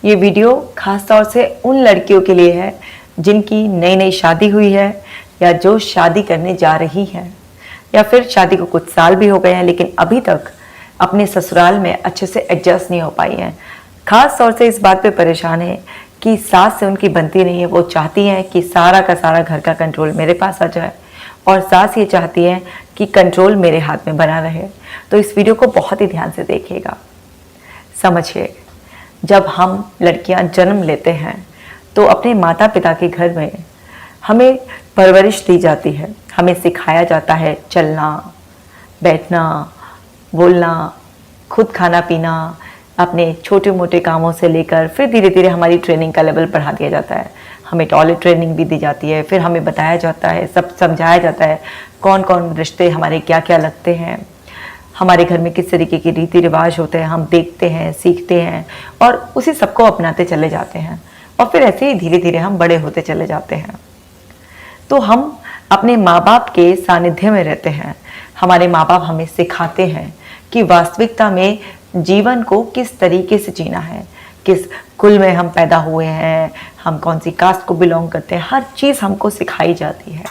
ये वीडियो खास तौर से उन लड़कियों के लिए है जिनकी नई नई शादी हुई है या जो शादी करने जा रही है या फिर शादी को कुछ साल भी हो गए हैं लेकिन अभी तक अपने ससुराल में अच्छे से एडजस्ट नहीं हो पाई हैं। खास तौर से इस बात पे परेशान है कि सास से उनकी बनती नहीं है। वो चाहती हैं कि सारा का सारा घर का कंट्रोल मेरे पास आ जाए और सास ये चाहती है कि कंट्रोल मेरे हाथ में बना रहे। तो इस वीडियो को बहुत ही ध्यान से देखिएगा। समझिए, जब हम लड़कियां जन्म लेते हैं तो अपने माता पिता के घर में हमें परवरिश दी जाती है, हमें सिखाया जाता है चलना, बैठना, बोलना, खुद खाना पीना, अपने छोटे मोटे कामों से लेकर फिर धीरे धीरे हमारी ट्रेनिंग का लेवल बढ़ा दिया जाता है। हमें टॉयलेट ट्रेनिंग भी दी जाती है, फिर हमें बताया जाता है, सब समझाया जाता है कौन कौन रिश्ते हमारे क्या क्या लगते हैं, हमारे घर में किस तरीके के रीति रिवाज होते हैं, हम देखते हैं, सीखते हैं और उसी सबको अपनाते चले जाते हैं और फिर ऐसे ही धीरे धीरे हम बड़े होते चले जाते हैं। तो हम अपने माँ बाप के सानिध्य में रहते हैं। हमारे माँ बाप हमें सिखाते हैं कि वास्तविकता में जीवन को किस तरीके से जीना है, किस कुल में हम पैदा हुए हैं, हम कौन सी कास्ट को बिलोंग करते हैं, हर चीज़ हमको सिखाई जाती है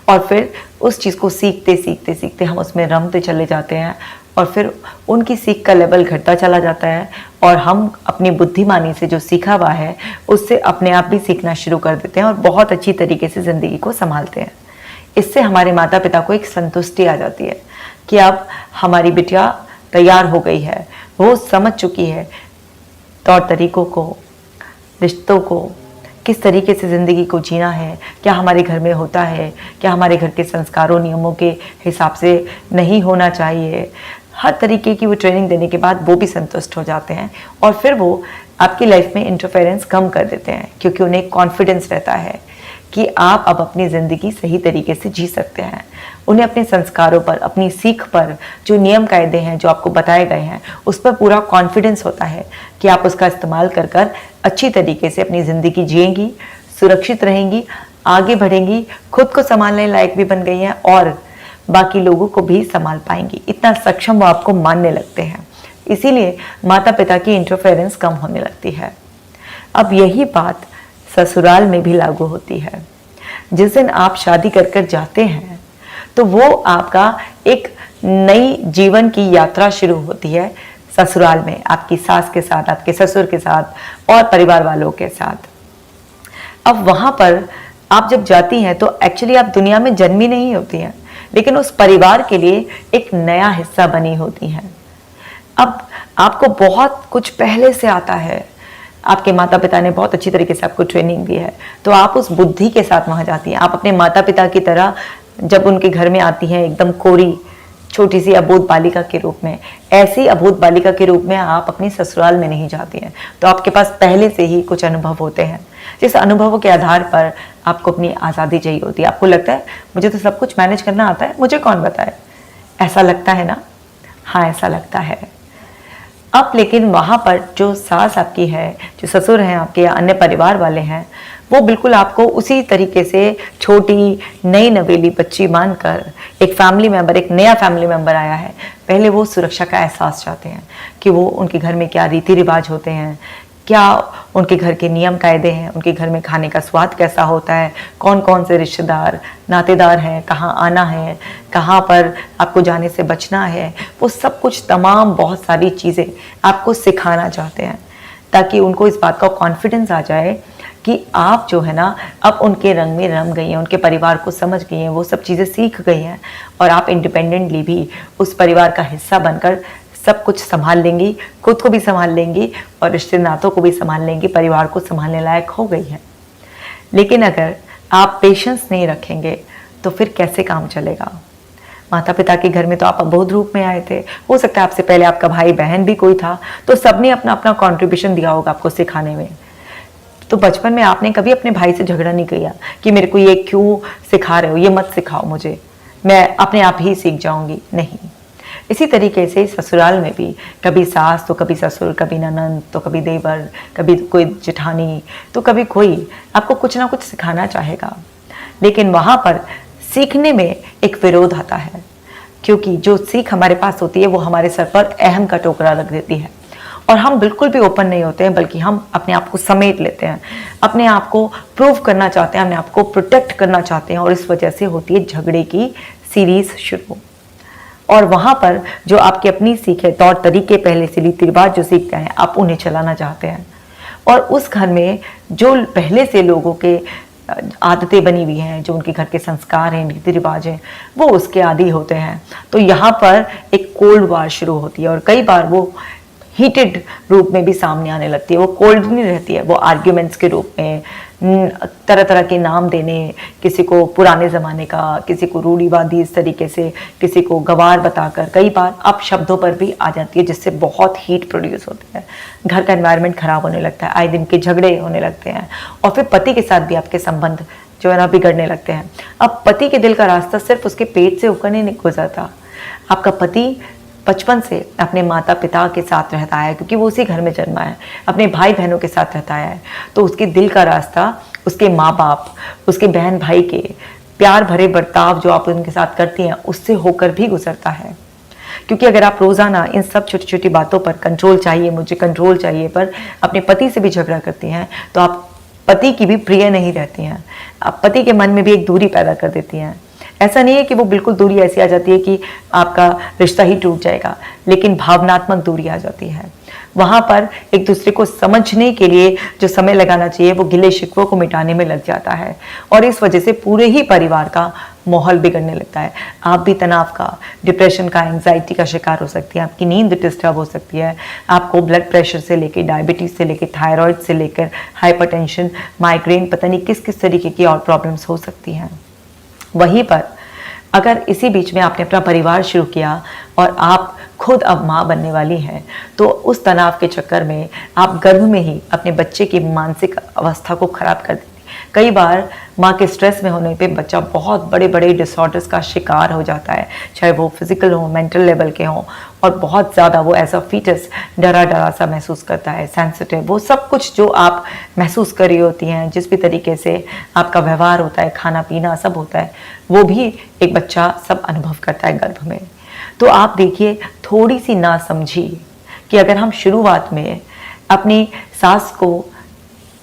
और फिर उस चीज़ को सीखते सीखते सीखते हम उसमें रमते चले जाते हैं और फिर उनकी सीख का लेवल घटता चला जाता है और हम अपनी बुद्धिमानी से जो सीखा हुआ है उससे अपने आप भी सीखना शुरू कर देते हैं और बहुत अच्छी तरीके से ज़िंदगी को संभालते हैं। इससे हमारे माता पिता को एक संतुष्टि आ जाती है कि अब हमारी बिटिया तैयार हो गई है, वो समझ चुकी है तौर तरीकों को, रिश्तों को, किस तरीके से ज़िंदगी को जीना है, क्या हमारे घर में होता है, क्या हमारे घर के संस्कारों नियमों के हिसाब से नहीं होना चाहिए। हर तरीके की वो ट्रेनिंग देने के बाद वो भी संतुष्ट हो जाते हैं और फिर वो आपकी लाइफ में इंटरफेरेंस कम कर देते हैं क्योंकि उन्हें कॉन्फिडेंस रहता है कि आप अब अपनी ज़िंदगी सही तरीके से जी सकते हैं। उन्हें अपने संस्कारों पर, अपनी सीख पर, जो नियम कायदे हैं जो आपको बताए गए हैं उस पर पूरा कॉन्फिडेंस होता है कि आप उसका इस्तेमाल कर कर अच्छी तरीके से अपनी ज़िंदगी जिएंगी, सुरक्षित रहेंगी, आगे बढ़ेंगी, खुद को संभालने लायक भी बन गई हैं और बाकी लोगों को भी संभाल पाएंगी। इतना सक्षम वो आपको मानने लगते हैं। इसीलिए माता पिता की इंटरफेरेंस कम होने लगती है। अब यही बात ससुराल में भी लागू होती है। जिस दिन आप शादी कर कर जाते हैं तो वो आपका एक नई जीवन की यात्रा शुरू होती है ससुराल में, आपकी सास के साथ, आपके ससुर के साथ और परिवार वालों के साथ। अब वहाँ पर आप जब जाती हैं तो एक्चुअली आप दुनिया में जन्मी नहीं होती हैं लेकिन उस परिवार के लिए एक नया हिस्सा बनी होती हैं। अब आपको बहुत कुछ पहले से आता है, आपके माता पिता ने बहुत अच्छी तरीके से आपको ट्रेनिंग दी है तो आप उस बुद्धि के साथ वहाँ जाती हैं। आप अपने माता पिता की तरह जब उनके घर में आती हैं एकदम कोरी छोटी सी अबोध बालिका के रूप में, ऐसी अबोध बालिका के रूप में आप अपनी ससुराल में नहीं जाती हैं। तो आपके पास पहले से ही कुछ अनुभव होते हैं जिस अनुभवों के आधार पर आपको अपनी आज़ादी चाहिए होती है। आपको लगता है मुझे तो सब कुछ मैनेज करना आता है, मुझे कौन बताए। ऐसा लगता है ना? हाँ, ऐसा लगता है। अब लेकिन वहाँ पर जो सास आपकी है, जो ससुर हैं आपके या अन्य परिवार वाले हैं, वो बिल्कुल आपको उसी तरीके से छोटी नई नवेली बच्ची मानकर एक फैमिली मेंबर, एक नया फैमिली मेंबर आया है, पहले वो सुरक्षा का एहसास चाहते हैं कि वो उनके घर में क्या रीति रिवाज होते हैं, क्या उनके घर के नियम कायदे हैं, उनके घर में खाने का स्वाद कैसा होता है, कौन कौन से रिश्तेदार नातेदार हैं, कहाँ आना है, कहाँ पर आपको जाने से बचना है। वो सब कुछ तमाम बहुत सारी चीज़ें आपको सिखाना चाहते हैं ताकि उनको इस बात का कॉन्फिडेंस आ जाए कि आप जो है ना अब उनके रंग में रम गई हैं, उनके परिवार को समझ गई हैं, वो सब चीज़ें सीख गई हैं और आप इंडिपेंडेंटली भी उस परिवार का हिस्सा बनकर सब कुछ संभाल लेंगी, खुद को भी संभाल लेंगी और रिश्ते नातों को भी संभाल लेंगी, परिवार को संभालने लायक हो गई है। लेकिन अगर आप पेशेंस नहीं रखेंगे तो फिर कैसे काम चलेगा? माता पिता के घर में तो आप अबोध रूप में आए थे, हो सकता है आपसे पहले आपका भाई बहन भी कोई था तो सबने अपना अपना कॉन्ट्रीब्यूशन दिया होगा आपको सिखाने में। तो बचपन में आपने कभी अपने भाई से झगड़ा नहीं किया कि मेरे को ये क्यों सिखा रहे हो, ये मत सिखाओ मुझे, मैं अपने आप ही सीख जाऊंगी। नहीं, इसी तरीके से ससुराल में भी कभी सास तो कभी ससुर, कभी ननंद तो कभी देवर, कभी कोई जेठानी तो कभी कोई आपको कुछ ना कुछ सिखाना चाहेगा। लेकिन वहाँ पर सीखने में एक विरोध आता है क्योंकि जो सीख हमारे पास होती है वो हमारे सर पर अहम का टोकरा रख देती है और हम बिल्कुल भी ओपन नहीं होते हैं, बल्कि हम अपने आप को समेट लेते हैं, अपने आप को प्रूव करना चाहते हैं, अपने आप को प्रोटेक्ट करना चाहते हैं, और इस वजह से होती है झगड़े की सीरीज शुरू। और वहाँ पर जो आपकी अपनी सीखे तौर तरीके, पहले से रीति रिवाज जो सीख गए हैं, आप उन्हें चलाना चाहते हैं। और उस घर में जो पहले से लोगों के आदतें बनी हुई हैं, जो उनके घर के संस्कार हैं, रीति रिवाज हैं, वो उसके आदी होते हैं। तो यहाँ पर एक कोल्ड वार शुरू होती है, और कई बार वो हीटेड रूप में भी सामने आने लगती है। वो कोल्ड नहीं रहती है, वो आर्ग्यूमेंट्स के रूप में, तरह तरह के नाम देने, किसी को पुराने ज़माने का, किसी को रूढ़िवादी इस तरीके से, किसी को गवार बताकर, कई बार अब शब्दों पर भी आ जाती है, जिससे बहुत हीट प्रोड्यूस होती है। घर का एनवायरनमेंट खराब होने लगता है, आए दिन के झगड़े होने लगते हैं, और फिर पति के साथ भी आपके संबंध जो है ना बिगड़ने लगते हैं। अब पति के दिल का रास्ता सिर्फ उसके पेट से होकर नहीं गुजरता। आपका पति बचपन से अपने माता पिता के साथ रहता है, क्योंकि वो उसी घर में जन्मा है, अपने भाई बहनों के साथ रहता है, तो उसके दिल का रास्ता उसके माँ बाप, उसके बहन भाई के प्यार भरे बर्ताव जो आप उनके साथ करती हैं, उससे होकर भी गुजरता है। क्योंकि अगर आप रोज़ाना इन सब छोटी छोटी बातों पर, कंट्रोल चाहिए, मुझे कंट्रोल चाहिए, पर अपने पति से भी झगड़ा करती हैं, तो आप पति की भी प्रिय नहीं रहती हैं, आप पति के मन में भी एक दूरी पैदा कर देती हैं। ऐसा नहीं है कि वो बिल्कुल दूरी ऐसी आ जाती है कि आपका रिश्ता ही टूट जाएगा, लेकिन भावनात्मक दूरी आ जाती है। वहाँ पर एक दूसरे को समझने के लिए जो समय लगाना चाहिए, वो गिले शिकवों को मिटाने में लग जाता है, और इस वजह से पूरे ही परिवार का माहौल बिगड़ने लगता है। आप भी तनाव का, डिप्रेशन का, एंजाइटी का शिकार हो सकती है, आपकी नींद डिस्टर्ब हो सकती है, आपको ब्लड प्रेशर से लेकर, डायबिटीज़ से लेकर, थायराइड से लेकर, हाइपरटेंशन, माइग्रेन, पता नहीं किस किस तरीके की और प्रॉब्लम्स हो सकती हैं। वहीं पर अगर इसी बीच में आपने अपना परिवार शुरू किया और आप खुद अब माँ बनने वाली हैं, तो उस तनाव के चक्कर में आप गर्भ में ही अपने बच्चे की मानसिक अवस्था को खराब कर देती। कई बार माँ के स्ट्रेस में होने पे बच्चा बहुत बड़े बड़े डिसऑर्डर्स का शिकार हो जाता है, चाहे वो फिजिकल हो, मेंटल लेवल के हों, और बहुत ज़्यादा वो एज अ फीटस डरा डरा सा महसूस करता है, सेंसिटिव, वो सब कुछ जो आप महसूस कर रही होती हैं, जिस भी तरीके से आपका व्यवहार होता है, खाना पीना सब होता है, वो भी एक बच्चा सब अनुभव करता है गर्भ में। तो आप देखिए, थोड़ी सी नासमझी कि अगर हम शुरुआत में अपनी सास को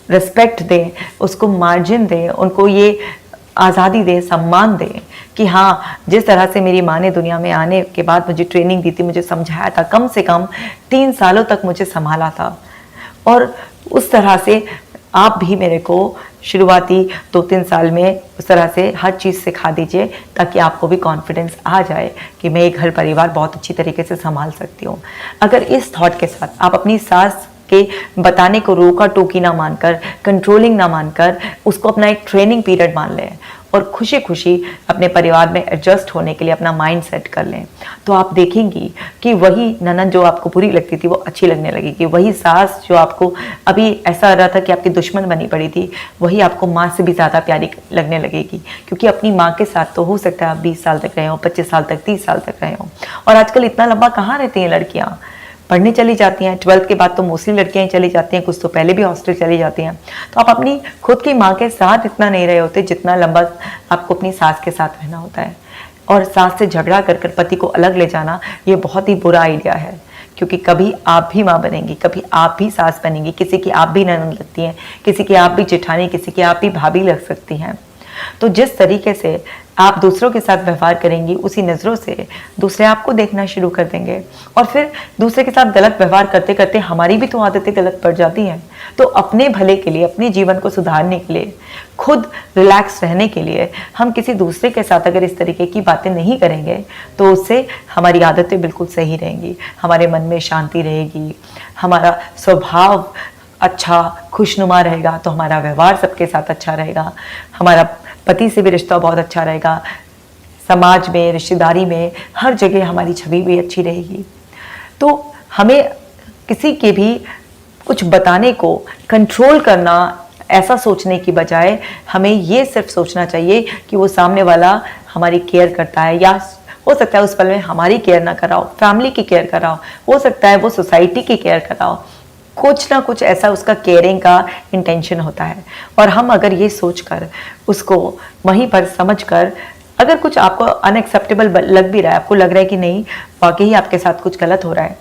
रिस्पेक्ट दें, उसको मार्जिन दें, उनको ये आज़ादी दें, सम्मान दें कि हाँ, जिस तरह से मेरी माँ ने दुनिया में आने के बाद मुझे ट्रेनिंग दी थी, मुझे समझाया था, कम से कम 3 सालों तक मुझे संभाला था, और उस तरह से आप भी मेरे को शुरुआती 2-3 साल में उस तरह से हर चीज़ सिखा दीजिए, ताकि आपको भी कॉन्फिडेंस आ जाए कि मैं एक घर परिवार बहुत अच्छी तरीके से संभाल सकती हूँ। अगर इस थॉट के साथ आप अपनी सास के बताने को रोका टोकी ना मानकर, कंट्रोलिंग ना मानकर, उसको अपना एक ट्रेनिंग पीरियड मान लें और खुशी खुशी अपने परिवार में एडजस्ट होने के लिए अपना माइंड सेट कर लें, तो आप देखेंगी कि वही ननद जो आपको बुरी लगती थी वो अच्छी लगने लगेगी, वही सास जो आपको अभी ऐसा लग रहा था कि आपकी दुश्मन बनी पड़ी थी, वही आपको माँ से भी ज़्यादा प्यारी लगने लगेगी। क्योंकि अपनी माँ के साथ तो हो सकता है आप 20 साल तक रहे हो, 25 साल तक, 30 साल तक रहे हो, और आजकल इतना लंबा कहाँ रहती हैं लड़कियाँ, पढ़ने चली जाती हैं, 12th के बाद तो मोस्टली लड़कियां चली जाती हैं, कुछ तो पहले भी हॉस्टल चली जाती हैं। तो आप अपनी खुद की माँ के साथ इतना नहीं रहे होते जितना लंबा आपको अपनी सास के साथ रहना होता है। और सास से झगड़ा कर कर पति को अलग ले जाना, ये बहुत ही बुरा आइडिया है, क्योंकि कभी आप भी माँ बनेंगी, कभी आप भी सास बनेंगी, किसी की आप भी ननद लगती हैं, किसी की आप भी जेठानी, किसी की आप भी भाभी लग सकती हैं। तो जिस तरीके से आप दूसरों के साथ व्यवहार करेंगी, उसी नज़रों से दूसरे आपको देखना शुरू कर देंगे, और फिर दूसरे के साथ गलत व्यवहार करते करते हमारी भी तो आदतें गलत पड़ जाती हैं। तो अपने भले के लिए, अपने जीवन को सुधारने के लिए, खुद रिलैक्स रहने के लिए हम किसी दूसरे के साथ अगर इस तरीके की बातें नहीं करेंगे, तो उससे हमारी आदतें बिल्कुल सही रहेंगी, हमारे मन में शांति रहेगी, हमारा स्वभाव अच्छा खुशनुमा रहेगा, तो हमारा व्यवहार सबके साथ अच्छा रहेगा, हमारा पति से भी रिश्ता बहुत अच्छा रहेगा, समाज में, रिश्तेदारी में, हर जगह हमारी छवि भी अच्छी रहेगी। तो हमें किसी के भी कुछ बताने को कंट्रोल करना, ऐसा सोचने की बजाय हमें ये सिर्फ सोचना चाहिए कि वो सामने वाला हमारी केयर करता है, या हो सकता है उस पल में हमारी केयर ना कराओ, फैमिली की केयर कराओ, हो सकता है वो सोसाइटी की केयर कराओ, कुछ ना कुछ ऐसा उसका केयरिंग का इंटेंशन होता है। और हम अगर ये सोचकर उसको वहीं पर समझकर, अगर कुछ आपको अनएक्सेप्टेबल लग भी रहा है, आपको लग रहा है कि नहीं वाकई आपके साथ कुछ गलत हो रहा है,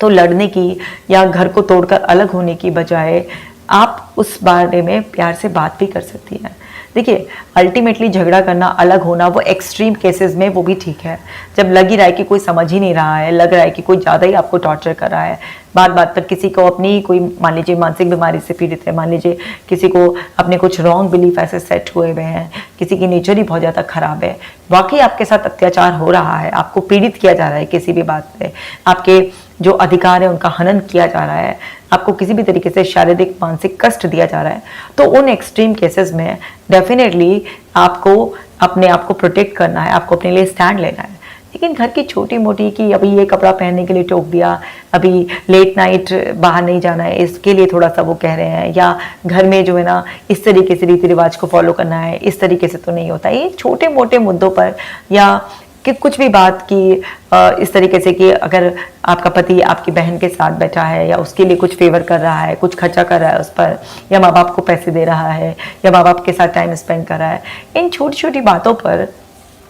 तो लड़ने की या घर को तोड़कर अलग होने की बजाय आप उस बारे में प्यार से बात भी कर सकती हैं। देखिए, अल्टीमेटली झगड़ा करना, अलग होना, वो एक्सट्रीम केसेस में वो भी ठीक है। जब लग ही रहा है कि कोई समझ ही नहीं रहा है, लग रहा है कि कोई ज़्यादा ही आपको टॉर्चर कर रहा है, बात बात पर किसी को अपनी कोई, मान लीजिए मानसिक बीमारी से पीड़ित है, मान लीजिए किसी को अपने कुछ रॉन्ग बिलीफ ऐसे सेट हुए हुए हैं, किसी की नेचर ही बहुत ज़्यादा खराब है, वाकई आपके साथ अत्याचार हो रहा है, आपको पीड़ित किया जा रहा है किसी भी बात से, आपके जो अधिकार है उनका हनन किया जा रहा है, आपको किसी भी तरीके से शारीरिक मानसिक कष्ट दिया जा रहा है, तो उन एक्सट्रीम केसेस में डेफिनेटली आपको अपने आप को प्रोटेक्ट करना है, आपको अपने लिए स्टैंड लेना है। लेकिन घर की छोटी मोटी कि अभी ये कपड़ा पहनने के लिए टोक दिया, अभी लेट नाइट बाहर नहीं जाना है, इसके लिए थोड़ा सा वो कह रहे हैं, या घर में जो है ना इस तरीके से रीति रिवाज को फॉलो करना है, इस तरीके से तो नहीं होता। ये छोटे मोटे मुद्दों पर, या कि कुछ भी बात की इस तरीके से कि अगर आपका पति आपकी बहन के साथ बैठा है या उसके लिए कुछ फेवर कर रहा है, कुछ खर्चा कर रहा है उस पर, या माँ बाप को पैसे दे रहा है, या माँ बाप के साथ टाइम स्पेंड कर रहा है, इन छोटी छोटी बातों पर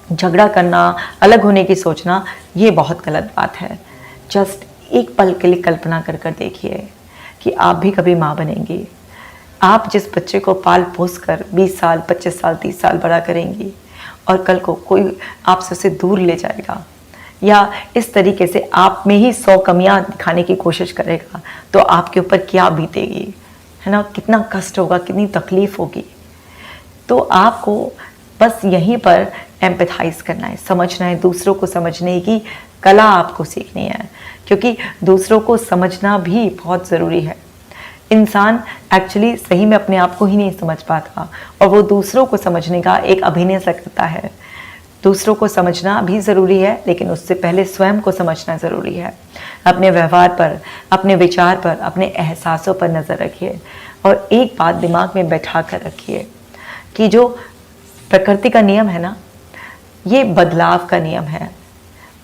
झगड़ा करना, अलग होने की सोचना, ये बहुत गलत बात है। जस्ट एक पल के लिए कल्पना कर कर देखिए कि आप भी कभी माँ बनेंगी। आप जिस बच्चे को पाल पोस कर 20 साल, 25 साल, 30 साल बड़ा करेंगी, और कल को कोई आपसे उसे दूर ले जाएगा या इस तरीके से आप में ही 100 कमियां दिखाने की कोशिश करेगा, तो आपके ऊपर क्या बीतेगी, है ना, कितना कष्ट होगा, कितनी तकलीफ होगी। तो आपको बस यहीं पर एम्पैथाइज करना है, समझना है, दूसरों को समझने की कला आपको सीखनी है, क्योंकि दूसरों को समझना भी बहुत ज़रूरी है। इंसान एक्चुअली सही में अपने आप को ही नहीं समझ पाता, और वो दूसरों को समझने का एक अभिनय सा करता है। दूसरों को समझना भी ज़रूरी है, लेकिन उससे पहले स्वयं को समझना ज़रूरी है। अपने व्यवहार पर, अपने विचार पर, अपने एहसासों पर नज़र रखिए, और एक बात दिमाग में बैठा कर रखिए कि जो प्रकृति का नियम है ना, ये बदलाव का नियम है,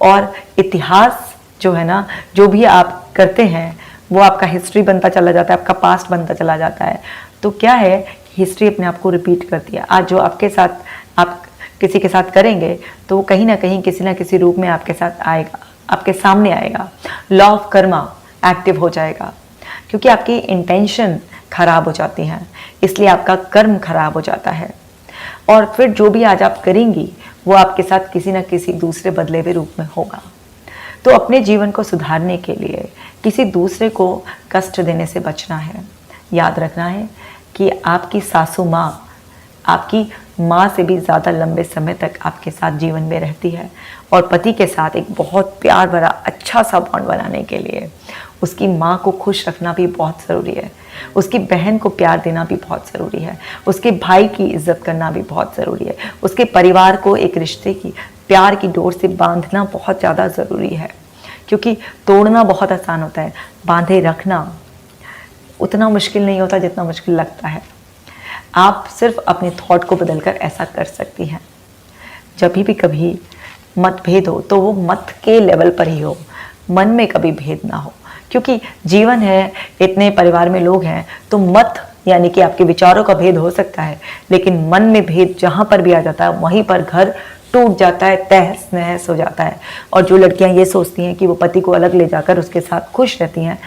और इतिहास जो है ना, जो भी आप करते हैं वो आपका हिस्ट्री बनता चला जाता है, आपका पास्ट बनता चला जाता है। तो क्या है, हिस्ट्री अपने आप को रिपीट करती है। आज जो आपके साथ आप किसी के साथ करेंगे, तो वो कहीं ना कहीं किसी ना किसी रूप में आपके साथ आएगा, आपके सामने आएगा। लॉ ऑफ कर्मा एक्टिव हो जाएगा, क्योंकि आपकी इंटेंशन खराब हो जाती हैं, इसलिए आपका कर्म खराब हो जाता है, और फिर जो भी आज आप करेंगी वो आपके साथ किसी न किसी दूसरे बदले हुए रूप में होगा। तो अपने जीवन को सुधारने के लिए किसी दूसरे को कष्ट देने से बचना है। याद रखना है कि आपकी सासू माँ आपकी माँ से भी ज़्यादा लंबे समय तक आपके साथ जीवन में रहती है, और पति के साथ एक बहुत प्यार भरा अच्छा सा बॉन्ड बनाने के लिए उसकी माँ को खुश रखना भी बहुत ज़रूरी है, उसकी बहन को प्यार देना भी बहुत ज़रूरी है, उसके भाई की इज्जत करना भी बहुत ज़रूरी है, उसके परिवार को एक रिश्ते की प्यार की डोर से बांधना बहुत ज़्यादा ज़रूरी है। क्योंकि तोड़ना बहुत आसान होता है, बांधे रखना उतना मुश्किल नहीं होता जितना मुश्किल लगता है। आप सिर्फ अपने थॉट को बदलकर ऐसा कर सकती हैं। जब भी कभी मतभेद हो तो वो मत के लेवल पर ही हो, मन में कभी भेद ना हो, क्योंकि जीवन है, इतने परिवार में लोग हैं, तो मत यानी कि आपके विचारों का भेद हो सकता है, लेकिन मन में भेद जहाँ पर भी आ जाता है वहीं पर घर टूट जाता है, तहस नहस हो जाता है। और जो लड़कियां ये सोचती हैं कि वो पति को अलग ले जाकर उसके साथ खुश रहती हैं,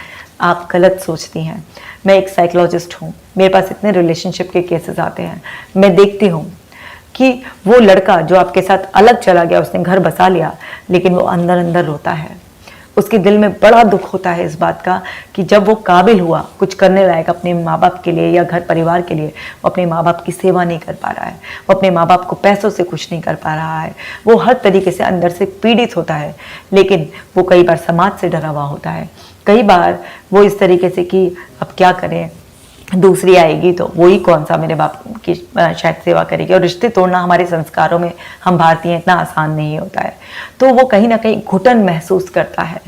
आप गलत सोचती हैं। मैं एक साइकोलॉजिस्ट हूँ, मेरे पास इतने रिलेशनशिप के केसेस आते हैं, मैं देखती हूँ कि वो लड़का जो आपके साथ अलग चला गया, उसने घर बसा लिया, लेकिन वो अंदर अंदर रोता है, उसके दिल में बड़ा दुख होता है इस बात का कि जब वो काबिल हुआ कुछ करने लायक अपने माँ बाप के लिए या घर परिवार के लिए, वो अपने माँ बाप की सेवा नहीं कर पा रहा है, वो अपने माँ बाप को पैसों से खुश नहीं कर पा रहा है, वो हर तरीके से अंदर से पीड़ित होता है। लेकिन वो कई बार समाज से डरा हुआ होता है, कई बार वो इस तरीके से कि अब क्या करें, दूसरी आएगी तो वही कौन सा मेरे बाप की शायद सेवा करेगी। और रिश्ते तोड़ना हमारे संस्कारों में, हम भारतीय इतना आसान नहीं होता है, तो वो कहीं ना कहीं घुटन महसूस करता है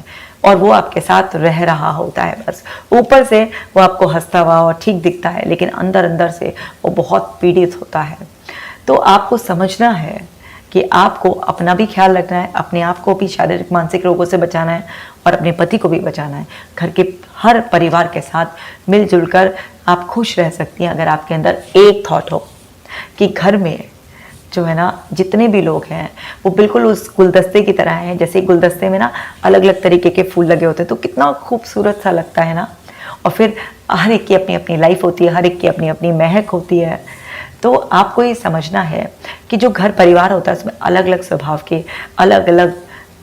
और वो आपके साथ रह रहा होता है। बस ऊपर से वो आपको हंसता हुआ और ठीक दिखता है, लेकिन अंदर अंदर से वो बहुत पीड़ित होता है। तो आपको समझना है कि आपको अपना भी ख्याल रखना है, अपने आप को भी शारीरिक मानसिक रोगों से बचाना है और अपने पति को भी बचाना है। घर के हर परिवार के साथ मिलजुल कर आप खुश रह सकती हैं अगर आपके अंदर एक थॉट हो कि घर में जो है ना, जितने भी लोग हैं वो बिल्कुल उस गुलदस्ते की तरह हैं। जैसे गुलदस्ते में ना अलग अलग तरीके के फूल लगे होते हैं, तो कितना खूबसूरत सा लगता है ना। और फिर हर एक की अपनी अपनी लाइफ होती है, हर एक की अपनी अपनी महक होती है। तो आपको ये समझना है कि जो घर परिवार होता है उसमें अलग अलग स्वभाव के, अलग अलग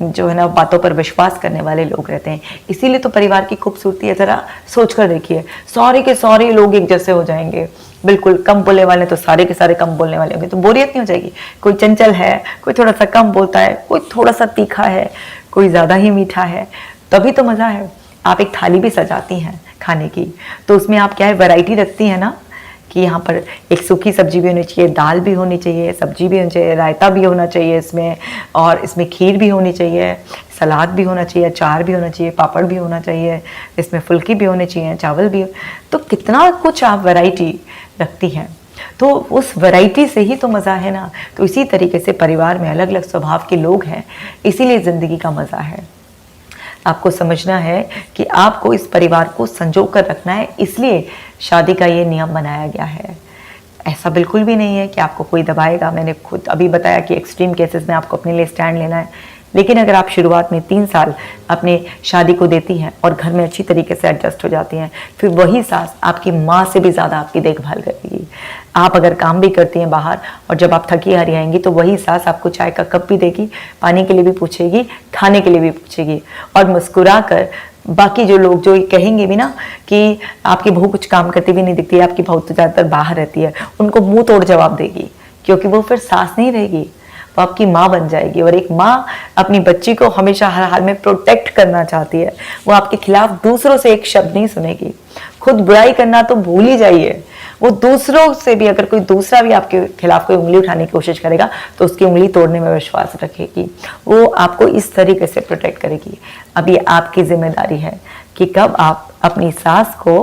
जो है ना बातों पर विश्वास करने वाले लोग रहते हैं। इसीलिए तो परिवार की खूबसूरती है। ज़रा सोच कर देखिए, सारे के सारे लोग एक जैसे हो जाएंगे, बिल्कुल कम बोलने वाले तो सारे के सारे कम बोलने वाले होंगे, तो बोरियत नहीं हो जाएगी। कोई चंचल है, कोई थोड़ा सा कम बोलता है, कोई थोड़ा सा तीखा है, कोई ज़्यादा ही मीठा है, तभी तो मज़ा है। आप एक थाली भी सजाती हैं खाने की, तो उसमें आप क्या है, वैरायटी रखती हैं ना, कि यहाँ पर एक सूखी सब्जी भी होनी चाहिए, दाल भी होनी चाहिए, सब्जी भी होनी चाहिए, रायता भी होना चाहिए इसमें, और इसमें खीर भी होनी चाहिए, सलाद भी होना चाहिए, अचार भी होना चाहिए, पापड़ भी होना चाहिए, इसमें फुल्की भी होनी चाहिए, चावल भी। तो कितना कुछ आप वैरायटी रखती हैं, तो उस वैरायटी से ही तो मज़ा है ना। तो इसी तरीके से परिवार में अलग अलग स्वभाव के लोग हैं, इसीलिए ज़िंदगी का मज़ा है। आपको समझना है कि आपको इस परिवार को संजो कर रखना है, इसलिए शादी का ये नियम बनाया गया है। ऐसा बिल्कुल भी नहीं है कि आपको कोई दबाएगा। मैंने खुद अभी बताया कि एक्सट्रीम केसेस में आपको अपने लिए स्टैंड लेना है, लेकिन अगर आप शुरुआत में 3 साल अपने शादी को देती हैं और घर में अच्छी तरीके से एडजस्ट हो जाती हैं, फिर वही सास आपकी माँ से भी ज़्यादा आपकी देखभाल करेगी। आप अगर काम भी करती हैं बाहर और जब आप थकी हारी आएंगी तो वही सास आपको चाय का कप भी देगी, पानी के लिए भी पूछेगी, खाने के लिए भी पूछेगी, और मुस्कुरा कर बाकी जो लोग जो कहेंगे भी ना कि आपकी बहू कुछ काम करती भी नहीं दिखती है, आपकी बहू तो ज़्यादातर बाहर रहती है, उनको मुंह तोड़ जवाब देगी, क्योंकि वो फिर सास नहीं रहेगी, वो आपकी माँ बन जाएगी। और एक माँ अपनी बच्ची को हमेशा हर हाल में प्रोटेक्ट करना चाहती है। वो आपके खिलाफ दूसरों से एक शब्द नहीं सुनेगी। खुद बुराई करना तो भूल ही जाइए, वो दूसरों से भी, अगर कोई दूसरा भी आपके खिलाफ कोई उंगली उठाने की कोशिश करेगा तो उसकी उंगली तोड़ने में विश्वास रखेगी। वो आपको इस तरीके से प्रोटेक्ट करेगी। अब ये आपकी जिम्मेदारी है कि कब आप अपनी सास को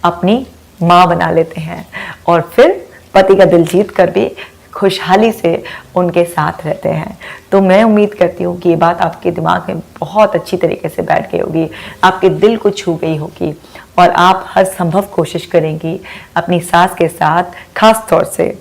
अपनी माँ बना लेते हैं और फिर पति का दिल जीत कर भी खुशहाली से उनके साथ रहते हैं। तो मैं उम्मीद करती हूँ कि ये बात आपके दिमाग में बहुत अच्छी तरीके से बैठ गई होगी, आपके दिल को छू गई होगी, और आप हर संभव कोशिश करेंगी अपनी सास के साथ, खास तौर से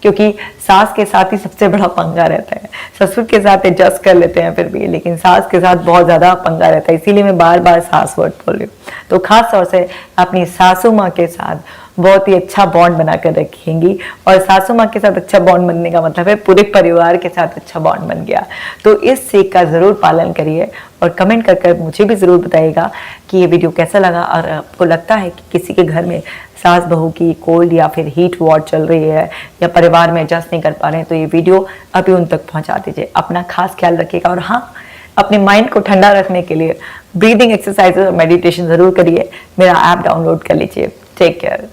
क्योंकि सास के साथ ही सबसे बड़ा पंगा रहता है। ससुर के साथ एडजस्ट कर लेते हैं फिर भी, लेकिन सास के साथ बहुत ज़्यादा पंगा रहता है, इसीलिए मैं बार बार सास वर्ड बोल रही हूँ। तो खास तौर से अपनी सासू माँ के साथ बहुत ही अच्छा बॉन्ड बनाकर रखेंगी, और सासू माँ के साथ अच्छा बॉन्ड बनने का मतलब है पूरे परिवार के साथ अच्छा बॉन्ड बन गया। तो इस सीख का ज़रूर पालन करिए और कमेंट कर मुझे भी ज़रूर बताइएगा कि ये वीडियो कैसा लगा, और आपको लगता है कि किसी के घर में सास बहू की कोल्ड या फिर हीट वॉर चल रही है या परिवार में एडजस्ट नहीं कर पा रहे हैं, तो ये वीडियो अभी उन तक पहुंचा दीजिए। अपना खास ख्याल रखिएगा, और हाँ, अपने माइंड को ठंडा रखने के लिए ब्रीदिंग एक्सरसाइजेज और मेडिटेशन ज़रूर करिए। मेरा ऐप डाउनलोड कर लीजिए। Take care.